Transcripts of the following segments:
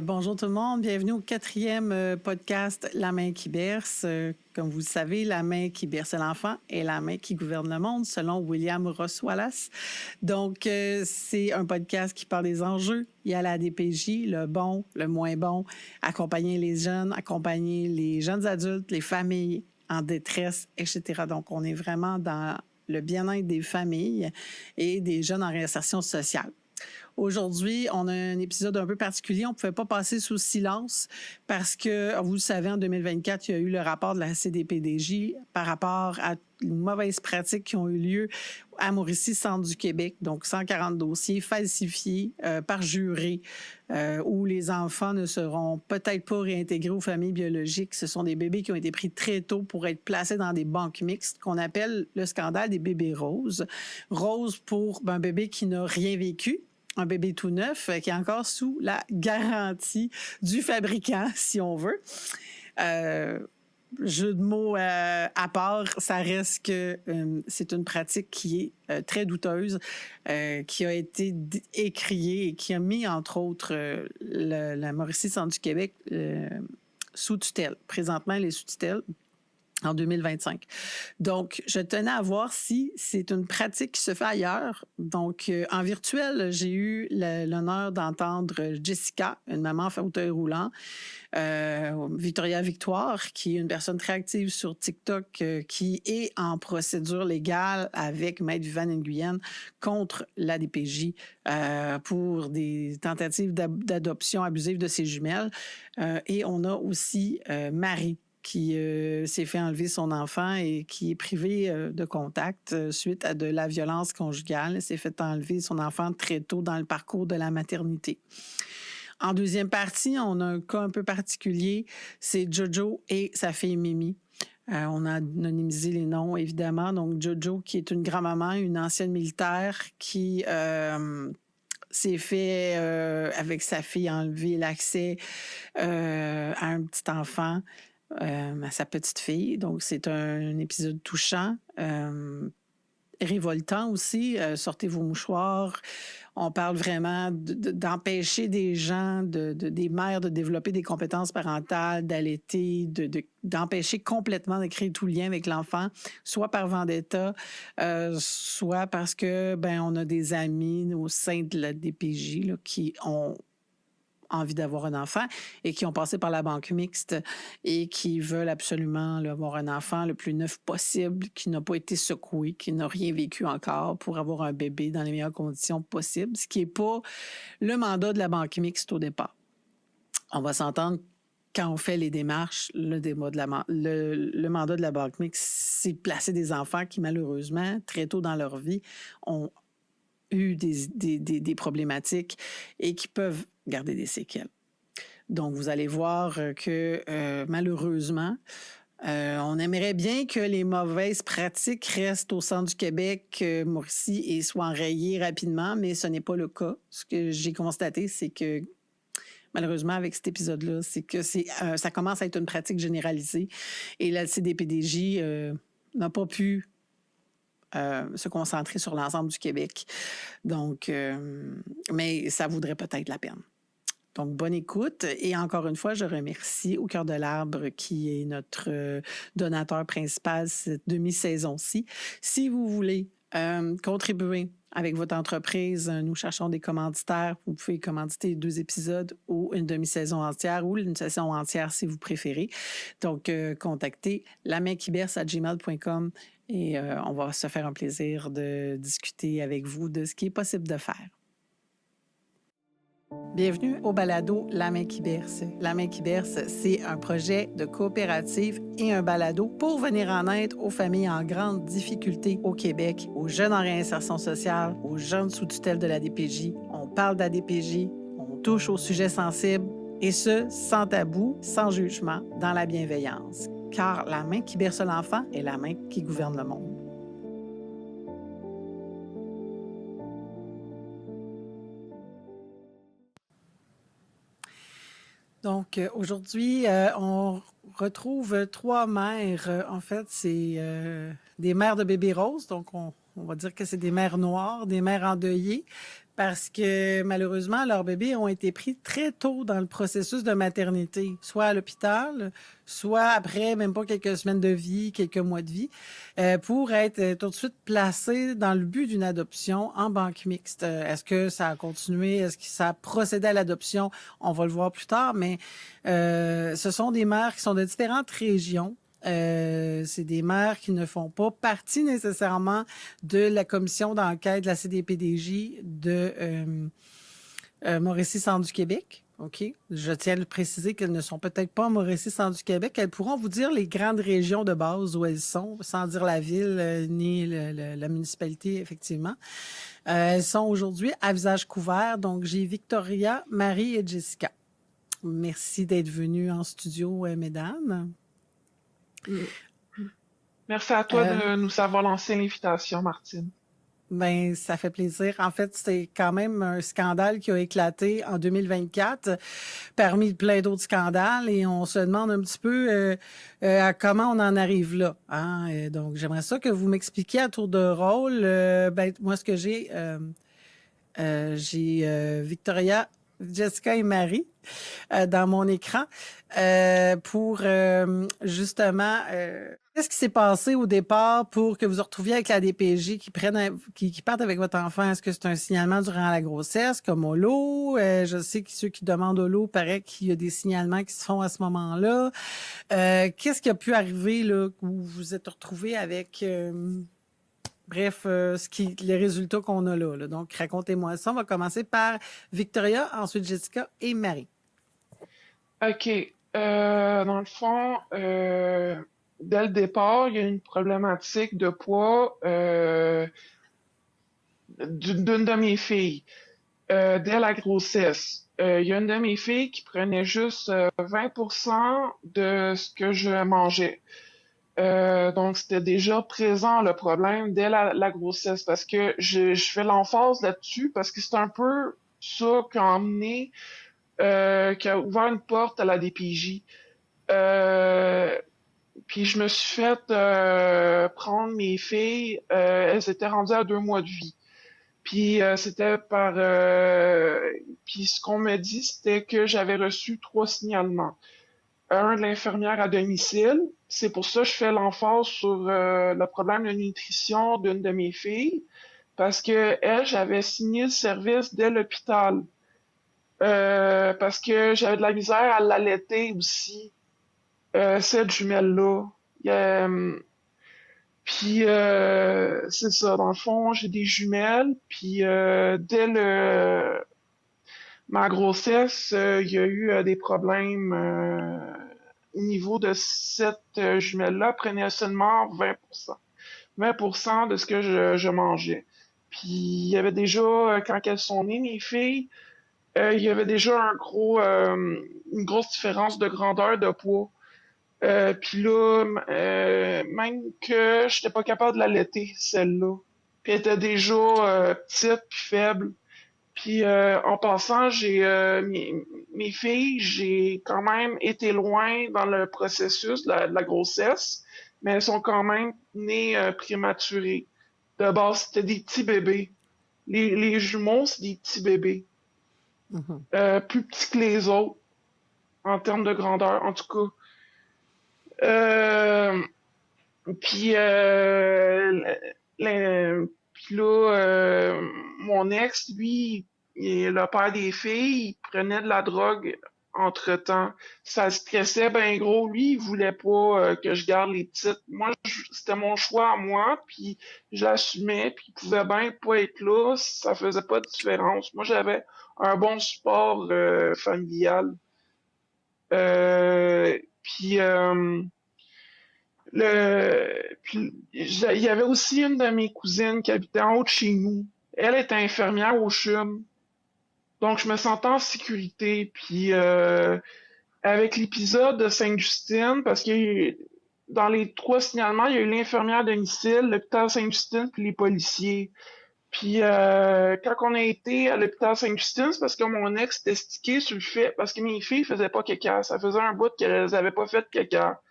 Bonjour tout le monde, bienvenue au 4e podcast La main qui berce. Comme vous le savez, la main qui berce l'enfant est la main qui gouverne le monde, selon William Ross Wallace. Donc, c'est un podcast qui parle des enjeux. Il y a la DPJ, le bon, le moins bon, accompagner les jeunes adultes, les familles en détresse, etc. Donc, on est vraiment dans le bien-être des familles et des jeunes en réinsertion sociale. Aujourd'hui, on a un épisode un peu particulier. On ne pouvait pas passer sous silence parce que, vous le savez, en 2024, il y a eu le rapport de la CDPDJ par rapport à les mauvaises pratiques qui ont eu lieu à Mauricie, centre du Québec. Donc, 140 dossiers falsifiés par jury où les enfants ne seront peut-être pas réintégrés aux familles biologiques. Ce sont des bébés qui ont été pris très tôt pour être placés dans des banques mixtes qu'on appelle le scandale des bébés roses. Rose pour un bébé qui n'a rien vécu. Un bébé tout neuf qui est encore sous la garantie du fabricant, si on veut. Jeu de mots à part, ça reste que c'est une pratique qui est très douteuse, qui a été écriée et qui a mis, entre autres, la Mauricie Centre du Québec sous tutelle. Présentement, elle est sous tutelle en 2025. Donc, je tenais à voir si c'est une pratique qui se fait ailleurs. Donc, en virtuel, j'ai eu l'honneur d'entendre Jessica, une maman en fauteuil roulant, Victoria Victoire, qui est une personne très active sur TikTok, qui est en procédure légale avec Maître Viviane Nguyen contre la DPJ pour des tentatives d'adoption abusive de ses jumelles. Et on a aussi Marie, qui s'est fait enlever son enfant et qui est privée de contact suite à de la violence conjugale. Elle s'est fait enlever son enfant très tôt dans le parcours de la maternité. En deuxième partie, on a un cas un peu particulier, c'est Jojo et sa fille Mimi. On a anonymisé les noms, évidemment. Donc, Jojo, qui est une grand-maman, une ancienne militaire qui s'est fait, avec sa fille, enlever l'accès à un petit enfant, à sa petite fille. Donc, c'est un épisode touchant, révoltant aussi. Sortez vos mouchoirs. On parle vraiment d'empêcher des gens, des mères de développer des compétences parentales, d'allaiter, d'empêcher complètement de créer tout lien avec l'enfant, soit par vendetta, soit parce que on a des amis au sein de la DPJ là, qui ont envie d'avoir un enfant et qui ont passé par la banque mixte et qui veulent absolument là, avoir un enfant le plus neuf possible, qui n'a pas été secoué, qui n'a rien vécu encore pour avoir un bébé dans les meilleures conditions possibles, ce qui n'est pas le mandat de la banque mixte au départ. On va s'entendre quand on fait les démarches, le mandat de la banque mixte, c'est placer des enfants qui, malheureusement, très tôt dans leur vie, ont eu des problématiques et qui peuvent garder des séquelles. Donc, vous allez voir que malheureusement, on aimerait bien que les mauvaises pratiques restent au centre du Québec, Mauricie, et soient enrayées rapidement, mais ce n'est pas le cas. Ce que j'ai constaté, c'est que malheureusement, avec cet épisode-là, c'est que ça commence à être une pratique généralisée et la CDPDJ n'a pas pu se concentrer sur l'ensemble du Québec. Donc, mais ça vaudrait peut-être la peine. Donc, bonne écoute. Et encore une fois, je remercie Au Cœur de l'Arbre, qui est notre donateur principal cette demi-saison-ci. Si vous voulez contribuer avec votre entreprise, nous cherchons des commanditaires. Vous pouvez commanditer 2 épisodes ou une demi-saison entière ou une saison entière si vous préférez. Donc, contactez lamainquiberce@gmail.com et on va se faire un plaisir de discuter avec vous de ce qui est possible de faire. Bienvenue au balado La main qui berce. La main qui berce, c'est un projet de coopérative et un balado pour venir en aide aux familles en grande difficulté au Québec, aux jeunes en réinsertion sociale, aux jeunes sous tutelle de la DPJ. On parle de la DPJ, on touche aux sujets sensibles et ce, sans tabou, sans jugement, dans la bienveillance. Car la main qui berce l'enfant est la main qui gouverne le monde. Donc, aujourd'hui, on retrouve 3 mères. En fait, c'est des mères de bébés roses. Donc, on va dire que c'est des mères noires, des mères endeuillées. parce que malheureusement, leurs bébés ont été pris très tôt dans le processus de maternité, soit à l'hôpital, soit après même pas quelques semaines de vie, quelques mois de vie, pour être tout de suite placés dans le but d'une adoption en banque mixte. Est-ce que ça a continué? Est-ce que ça a procédé à l'adoption? On va le voir plus tard, mais ce sont des mères qui sont de différentes régions. C'est des mères qui ne font pas partie nécessairement de la commission d'enquête de la CDPDJ de Mauricie-Centre du Québec. OK? Je tiens à le préciser qu'elles ne sont peut-être pas en Mauricie-Centre du Québec. Elles pourront vous dire les grandes régions de base où elles sont, sans dire la ville ni la municipalité, effectivement. Elles sont aujourd'hui à visage couvert. Donc, j'ai Victoria, Marie et Jessica. Merci d'être venues en studio, mesdames. Merci à toi de nous avoir lancé l'invitation, Martine. Ben, ça fait plaisir. En fait, c'est quand même un scandale qui a éclaté en 2024 parmi plein d'autres scandales et on se demande un petit peu à comment on en arrive là. Hein? Et donc, j'aimerais ça que vous m'expliquiez à tour de rôle. Ben, moi, ce que j'ai Victoria, Jessica et Marie dans mon écran pour justement qu'est-ce qui s'est passé au départ pour que vous vous retrouviez avec la DPJ qui partent avec votre enfant? Est-ce que c'est un signalement durant la grossesse comme au lot? Je sais que ceux qui demandent au lot, paraît qu'il y a des signalements qui se font à ce moment-là. Qu'est-ce qui a pu arriver là où vous vous êtes retrouvés avec bref, les résultats qu'on a là. Donc, racontez-moi ça. On va commencer par Victoria, ensuite Jessica et Marie. OK. Dans le fond, dès le départ, il y a une problématique de poids d'une de mes filles. Dès la grossesse, il y a une de mes filles qui prenait juste 20% de ce que je mangeais. Donc, c'était déjà présent le problème dès la grossesse parce que je fais l'emphase là-dessus parce que c'est un peu ça qui a emmené, qui a ouvert une porte à la DPJ. Puis je me suis fait prendre mes filles, elles étaient rendues à 2 mois de vie. Puis c'était par... puis ce qu'on m'a dit, c'était que j'avais reçu 3 signalements. Un de l'infirmière à domicile. C'est pour ça que je fais l'emphase sur le problème de nutrition d'une de mes filles, parce que elle, j'avais signé le service dès l'hôpital, parce que j'avais de la misère à l'allaiter aussi, cette jumelle-là. Puis c'est ça, dans le fond, j'ai des jumelles, puis dès ma grossesse, il y a eu des problèmes au niveau de cette jumelle-là, prenait seulement 20%. 20% de ce que je mangeais. Puis il y avait déjà, quand elles sont nées, mes filles, il y avait déjà une grosse différence de grandeur de poids. Puis là, même que j'étais pas capable de l'allaiter, celle-là. Puis elle était déjà petite puis faible. Puis en passant, mes filles, j'ai quand même été loin dans le processus de la grossesse, mais elles sont quand même nées prématurées. De base, c'était des petits bébés. Les jumeaux, c'est des petits bébés. Plus petits que les autres, en termes de grandeur, en tout cas. Puis puis là, mon ex, lui, il est le père des filles, il prenait de la drogue entre-temps. Ça le stressait ben gros. Lui, il voulait pas que je garde les petites. Moi, c'était mon choix à moi, puis j'assumais, puis il pouvait bien pas être là, ça faisait pas de différence. Moi, j'avais un bon support familial. Puis il y avait aussi une de mes cousines qui habitait en haut de chez nous. Elle était infirmière au CHUM. Donc, je me sentais en sécurité. Puis, avec l'épisode de Sainte-Justine, parce que dans les 3 signalements, il y a eu l'infirmière à domicile, l'hôpital Sainte-Justine, puis les policiers. Puis, quand on a été à l'hôpital Sainte-Justine, c'est parce que mon ex était stické sur le fait, parce que mes filles faisaient pas caca. Ça faisait un bout qu'elles avaient pas fait caca.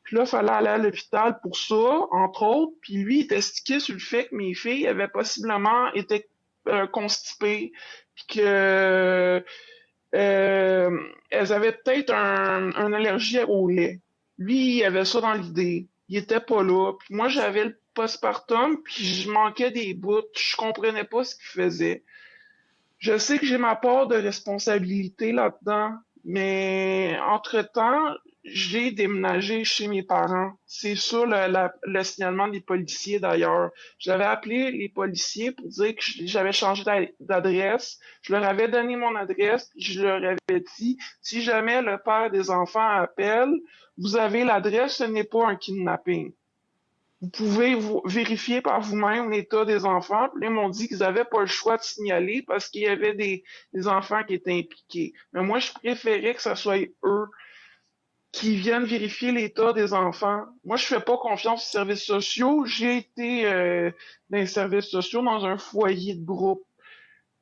Puis là, il fallait aller à l'hôpital pour ça, entre autres. Puis lui, il était stické sur le fait que mes filles avaient possiblement été constipées, puis que elles avaient peut-être une allergie au lait. Lui, il avait ça dans l'idée. Il était pas là. Puis moi, j'avais le postpartum, puis je manquais des bouts. Je comprenais pas ce qu'il faisait. Je sais que j'ai ma part de responsabilité là-dedans, mais entre-temps, j'ai déménagé chez mes parents. C'est ça le signalement des policiers d'ailleurs. J'avais appelé les policiers pour dire que j'avais changé d'adresse. Je leur avais donné mon adresse, puis je leur avais dit, si jamais le père des enfants appelle, vous avez l'adresse, ce n'est pas un kidnapping. Vous pouvez vérifier par vous-même l'état des enfants. Puis là, ils m'ont dit qu'ils n'avaient pas le choix de signaler parce qu'il y avait des enfants qui étaient impliqués. Mais moi, je préférais que ce soit eux qui viennent vérifier l'état des enfants. Moi, je fais pas confiance aux services sociaux. J'ai été dans les services sociaux dans un foyer de groupe.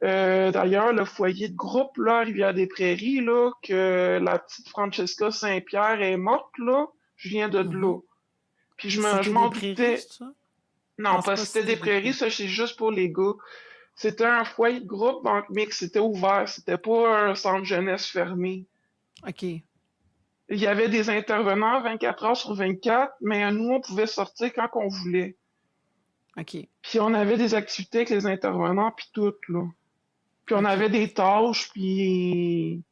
D'ailleurs, le foyer de groupe, là, à Rivière-des-Prairies, là, que la petite Francesca Saint-Pierre est morte, là, je viens de là. Mhm. Puis je Cité des m'en Prairies, doutais. c'est ça? Non, Non, c'est pas pas Cité Cité des des Prairies, Prairies. ça c'est juste pour les gars. C'était un foyer de groupe, donc, mais que c'était ouvert, c'était pas un centre jeunesse fermé. OK. Il y avait des intervenants 24 heures sur 24, mais nous, on pouvait sortir quand on voulait. OK. Puis on avait des activités avec les intervenants, puis tout, là. Puis on OK. avait des tâches, puis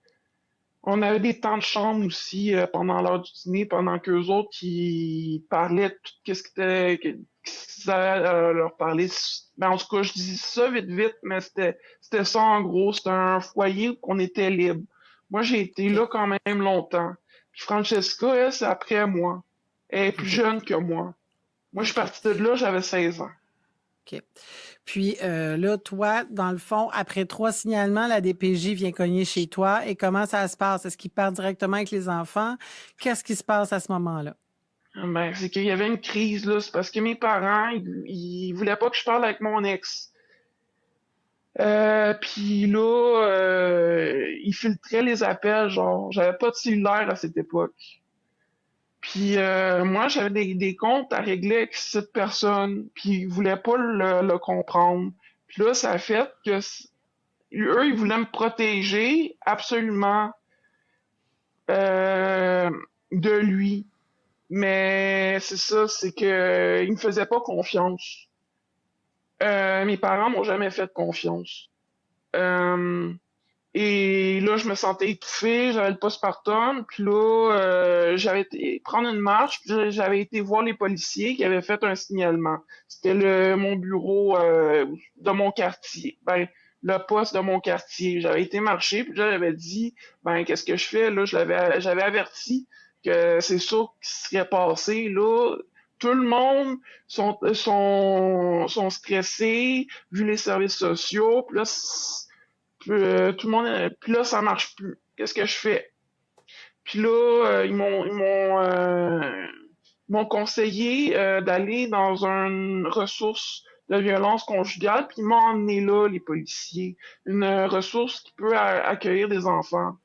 on avait des temps de chambre aussi pendant l'heure du dîner, pendant qu'eux autres, ils parlaient de tout ce qui était... qu'ils allaient leur parler. Ben, en tout cas, je dis ça vite, vite, mais c'était ça en gros. C'était un foyer où on était libre. Moi, j'ai été OK. là quand même longtemps. Puis Francesca, elle, c'est après moi. Elle est plus OK. jeune que moi. Moi, je suis OK. partie de là, j'avais 16 ans. OK. Puis là, toi, dans le fond, après 3 signalements, la DPJ vient cogner chez toi. Et comment ça se passe? Est-ce qu'il part directement avec les enfants? Qu'est-ce qui se passe à ce moment-là? Ben, c'est qu'il y avait une crise, là. C'est parce que mes parents, ils voulaient pas que je parle avec mon ex. Puis là, ils filtraient les appels, genre, j'avais pas de cellulaire à cette époque. Puis moi, j'avais des comptes à régler avec cette personne, puis ils voulaient pas le comprendre. Puis là, ça a fait que eux, ils voulaient me protéger absolument euh, de lui. Mais c'est ça, c'est que ils me faisaient pas confiance. Mes parents m'ont jamais fait confiance. Euh, Et là, je me sentais étouffée, j'avais le postpartum, puis là, j'avais été prendre une marche, puis j'avais été voir les policiers qui avaient fait un signalement. C'était mon bureau de mon quartier, ben le poste de mon quartier. J'avais été marcher, puis là, j'avais dit, ben qu'est-ce que je fais là? J'avais averti que c'est ça qui serait passé là. Tout le monde sont stressés, vu les services sociaux, puis là, tout le monde, puis là, ça marche plus. Qu'est-ce que je fais? Puis là, ils m'ont conseillé d'aller dans une ressource de violence conjugale, puis ils m'ont emmené là, les policiers. Une ressource qui peut accueillir des enfants.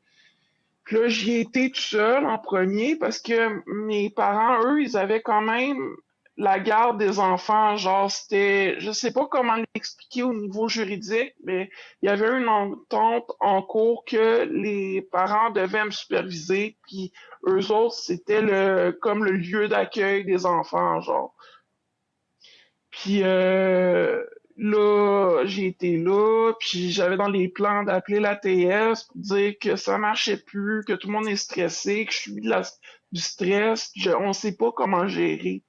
Puis là, j'y ai été tout seul en premier parce que mes parents, eux, ils avaient quand même la garde des enfants. Genre, c'était, je sais pas comment l'expliquer au niveau juridique, mais il y avait une entente en cours que les parents devaient me superviser, puis eux autres, c'était comme le lieu d'accueil des enfants, genre. Puis là, j'ai été là, puis j'avais dans les plans d'appeler la TS pour dire que ça marchait plus, que tout le monde est stressé, que je suis du stress, on sait pas comment gérer.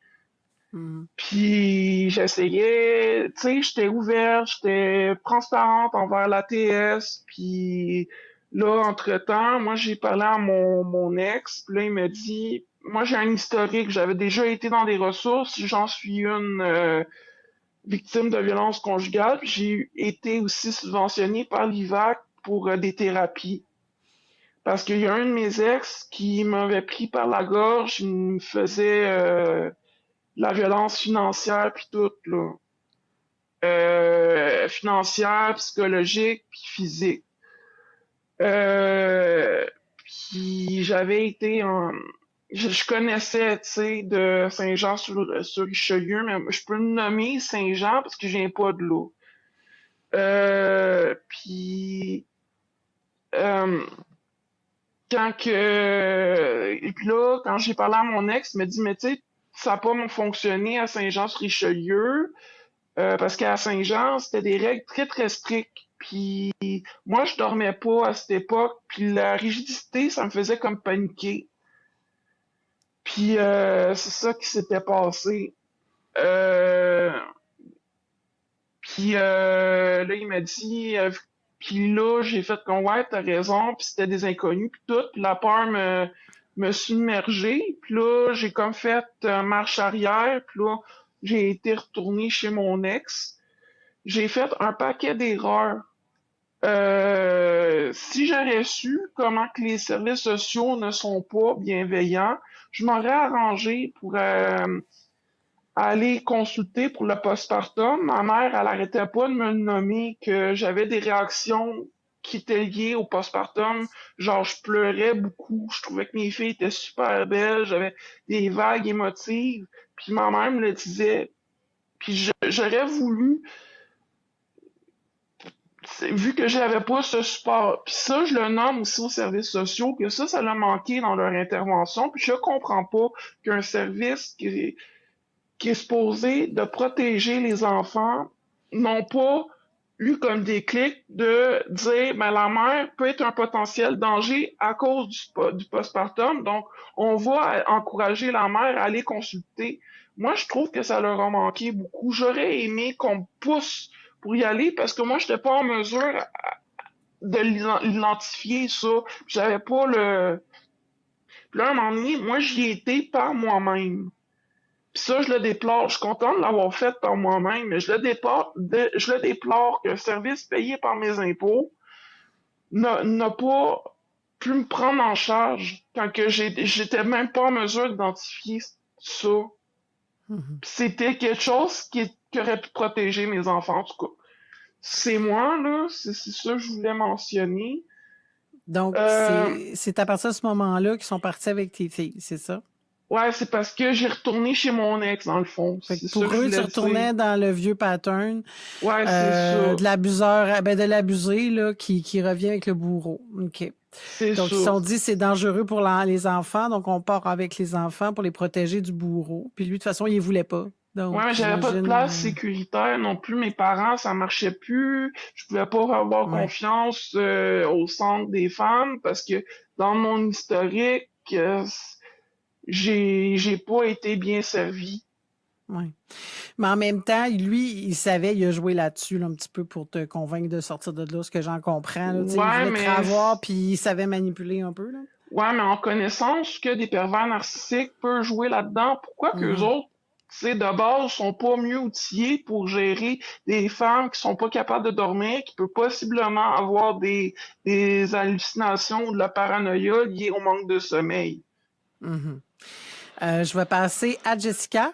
Mhm. Puis j'essayais, tu sais, j'étais ouverte, j'étais transparente envers la TS, puis là, entre-temps, moi j'ai parlé à mon ex, puis là il me dit, moi j'ai un historique, j'avais déjà été dans des ressources, j'en suis une victime de violence conjugale. J'ai été aussi subventionnée par l'IVAC pour des thérapies. Parce qu'il y a un de mes ex qui m'avait pris par la gorge, il me faisait la violence financière puis tout, là. Financière, psychologique puis physique. Euh, Puis j'avais été en... Je connaissais, tu sais, de Saint-Jean-sur-Richelieu, mais je peux le nommer Saint-Jean parce que je viens pas de là. Puis euh, et puis là, quand j'ai parlé à mon ex, il m'a dit, mais tu sais, ça n'a pas fonctionné à Saint-Jean-sur-Richelieu, parce qu'à Saint-Jean, c'était des règles très, très strictes. Puis moi, je dormais pas à cette époque, puis la rigidité, ça me faisait comme paniquer. Puis c'est ça qui s'était passé. Euh, là, il m'a dit, puis là, j'ai fait comme, ouais, t'as raison, puis c'était des inconnus, puis tout, puis la peur me submergeait, puis là, j'ai comme fait marche arrière, puis là, j'ai été retourné chez mon ex. J'ai fait un paquet d'erreurs. Si j'aurais su comment que les services sociaux ne sont pas bienveillants, je m'aurais arrangé pour aller consulter pour le postpartum. Ma mère, elle arrêtait pas de me nommer que j'avais des réactions qui étaient liées au postpartum. Genre, je pleurais beaucoup. Je trouvais que mes filles étaient super belles. J'avais des vagues émotives. Puis ma mère me le disait. Puis j'aurais voulu, vu que j'avais pas ce support. Puis ça, je le nomme aussi aux services sociaux, que ça l'a manqué dans leur intervention. Puis je comprends pas qu'un service qui est supposé de protéger les enfants n'ont pas eu comme déclic de dire ben, la mère peut être un potentiel danger à cause du postpartum, donc on va encourager la mère à aller consulter. Moi, je trouve que ça leur a manqué beaucoup. J'aurais aimé qu'on me pousse pour y aller parce que moi, je n'étais pas en mesure de l'identifier, ça. J'avais pas le... Puis là, à un moment donné, moi, j'y ai été par moi-même. Puis ça, je le déplore. Je suis content de l'avoir fait par moi-même, mais je le déplore que le service payé par mes impôts n'a pas pu me prendre en charge quand que j'étais même pas en mesure d'identifier ça. Mhm. Puis c'était quelque chose qui aurait pu protéger mes enfants, en tout cas. C'est moi, là, c'est ça que je voulais mentionner. Donc, Euh, c'est à partir de ce moment-là qu'ils sont partis avec tes filles, c'est ça? ouais, c'est parce que j'ai retourné chez mon ex, dans le fond. Fait que C'est ça pour que je eux, tu voulais dire. retournais dans le vieux pattern Ouais, c'est ça. de l'abuseur, ben de l'abusé là, qui revient avec le bourreau. OK. C'est Donc, ils se ça. sont dit c'est dangereux pour les enfants, donc on part avec les enfants pour les protéger du bourreau. Puis lui, de toute façon, il ne voulait pas. Donc, Ouais, j'avais pas de place j'imagine. sécuritaire non plus. Mes parents, ça marchait plus. Je pouvais pas avoir Ouais, confiance au centre des femmes parce que dans mon historique, j'ai pas été bien servi. ouais. Mais en même temps, lui, il savait, il a joué là-dessus là, un petit peu pour te convaincre de sortir de là, ce que j'en comprends. Là. Tu sais, il Ouais, voulait te mais ravoir, puis il savait manipuler un peu. Là. ouais, mais en connaissance que des pervers narcissiques peuvent jouer là-dedans, pourquoi qu'eux Mhm. autres, tu sais, de base, sont pas mieux outillés pour gérer des femmes qui sont pas capables de dormir, qui peuvent possiblement avoir des hallucinations ou de la paranoïa liée au manque de sommeil? Mhm. Je vais passer à Jessica.